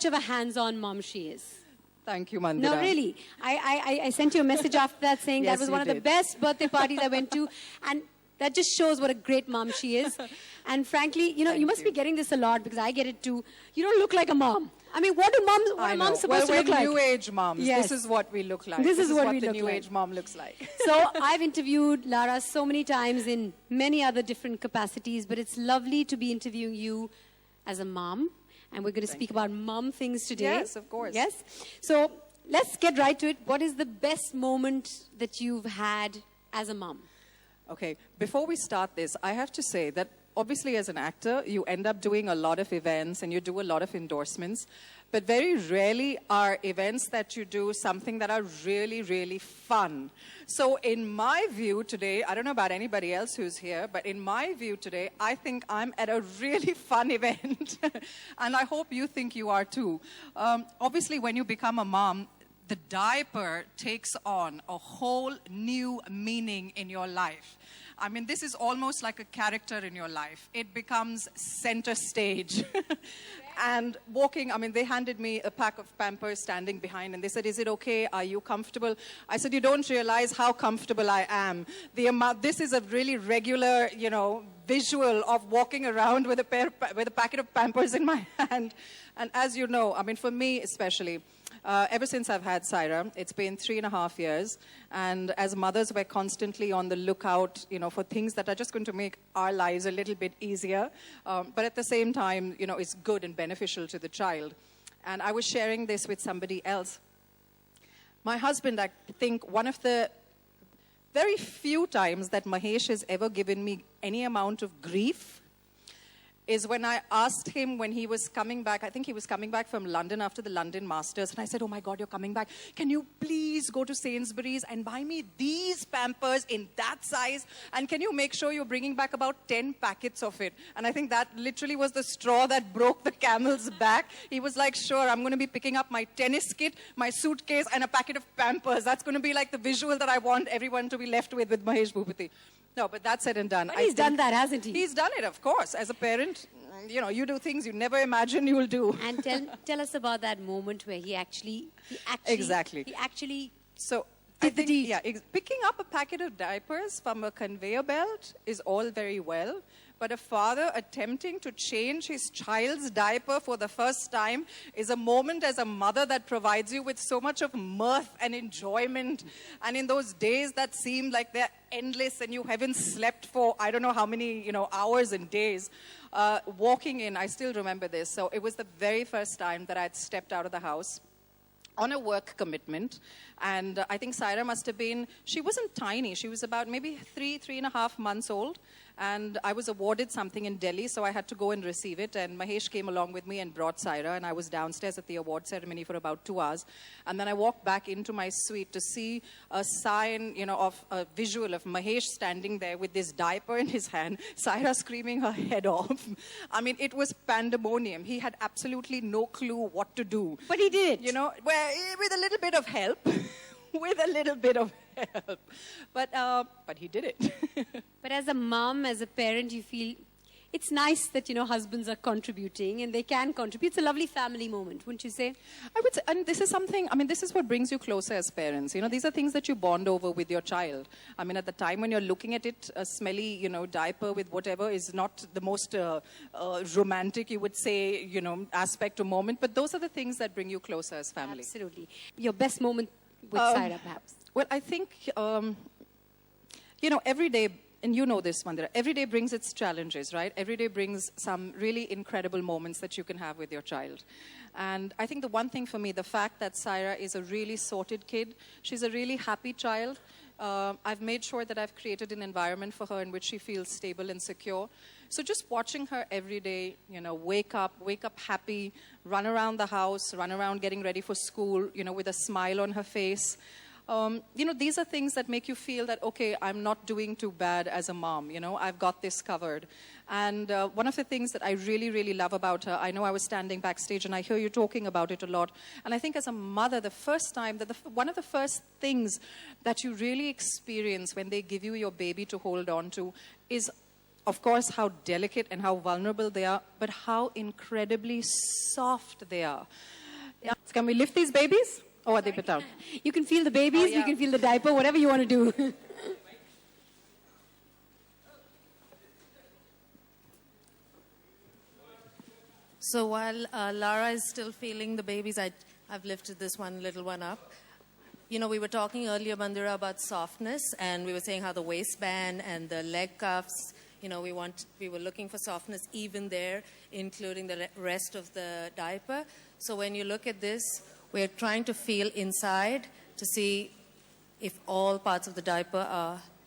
of a hands-on mom she is. Thank you, Mandira. No, really. I sent you a message after that saying Yes, that was you one of the did. best birthday parties I went to. And that just shows what a great mom she is. And frankly, you must be getting this a lot because I get it too. You don't look like a mom. I mean, what are moms supposed to look like? We're new age moms. Yes. This is what we look like. This is what we the look new like. age mom looks like. So I've interviewed Lara so many times in many other different capacities, but it's lovely to be interviewing you as a mom. And we're going to speak about mom things today. Yes, of course. Yes. So let's get right to it. What is the best moment that you've had as a mom? Okay, before we start this, I have to say that obviously as an actor, you end up doing a lot of events and you do a lot of endorsements, but very rarely are events that you do something that are really, really fun. So in my view today, I don't know about anybody else who's here, but in my view today, I think I'm at a really fun event. And I hope you think you are too. Obviously, when you become a mom, the diaper takes on a whole new meaning in your life. I mean, this is almost like a character in your life. It becomes center stage. And walking, I mean, they handed me a pack of Pampers standing behind, and they said, "Is it okay? Are you comfortable?" I said, "You don't realize how comfortable I am. This is a really regular, visual of walking around with a packet of Pampers in my hand." And as you know, I mean, for me especially, ever since I've had Saira, it's been 3.5 years, and as mothers, we're constantly on the lookout, for things that are just going to make our lives a little bit easier, but at the same time, it's good and beneficial to the child. And I was sharing this with somebody else. My husband, I think one of the very few times that Mahesh has ever given me any amount of grief is when I asked him when he was coming back. I think he was coming back from London after the London Masters. And I said, "Oh my God, you're coming back. Can you please go to Sainsbury's and buy me these Pampers in that size? And can you make sure you're bringing back about 10 packets of it?" And I think that literally was the straw that broke the camel's back. He was like, "Sure, I'm going to be picking up my tennis kit, my suitcase, and a packet of Pampers. That's going to be like the visual that I want everyone to be left with Mahesh Bhupathi." No, but that's said and done. But he's done that, hasn't he? He's done it, of course. As a parent, you do things you never imagine you will do. And tell us about that moment where he actually Exactly. He actually So did the deed. Yeah, picking up a packet of diapers from a conveyor belt is all very well, but a father attempting to change his child's diaper for the first time is a moment as a mother that provides you with so much of mirth and enjoyment. And in those days that seem like they're endless and you haven't slept for I don't know how many hours and days, walking in, I still remember this. So it was the very first time that I'd stepped out of the house on a work commitment. And I think Saira must have been, she wasn't tiny. She was about maybe 3.5 months old. And I was awarded something in Delhi, so I had to go and receive it. And Mahesh came along with me and brought Saira. And I was downstairs at the award ceremony for about 2 hours. And then I walked back into my suite to see a sign, of a visual of Mahesh standing there with this diaper in his hand, Saira screaming her head off. I mean, it was pandemonium. He had absolutely no clue what to do. But he did. Well, with a little bit of help. With a little bit of help. But he did it. But as a mom, as a parent, you feel it's nice that, husbands are contributing and they can contribute. It's a lovely family moment, wouldn't you say? I would say, and this is something, this is what brings you closer as parents. These are things that you bond over with your child. At the time when you're looking at it, a smelly, diaper with whatever is not the most romantic, you would say, aspect or moment. But those are the things that bring you closer as family. Absolutely. Your best moment with Saira, perhaps? Well, I think, every day, and you know this, Mandira, every day brings its challenges, right? Every day brings some really incredible moments that you can have with your child. And I think the one thing for me, the fact that Saira is a really sorted kid, she's a really happy child. I've made sure that I've created an environment for her in which she feels stable and secure. So just watching her every day, wake up happy, run around the house, run around getting ready for school, with a smile on her face. These are things that make you feel that, okay, I'm not doing too bad as a mom, I've got this covered. And one of the things that I really, really love about her, I know I was standing backstage and I hear you talking about it a lot. And I think as a mother, the first time, one of the first things that you really experience when they give you your baby to hold on to is of course, how delicate and how vulnerable they are, but how incredibly soft they are. Yeah. So can we lift these babies? Or are they put down? You can feel the babies, you can feel the diaper, whatever you want to do. So while Lara is still feeling the babies, I've lifted this little one up. You know, we were talking earlier, Mandira, about softness, and we were saying how the waistband and the leg cuffs, you know, we were looking for softness even there, including the rest of the diaper. So when you look at this, we're trying to feel inside to see if all parts of the diaper are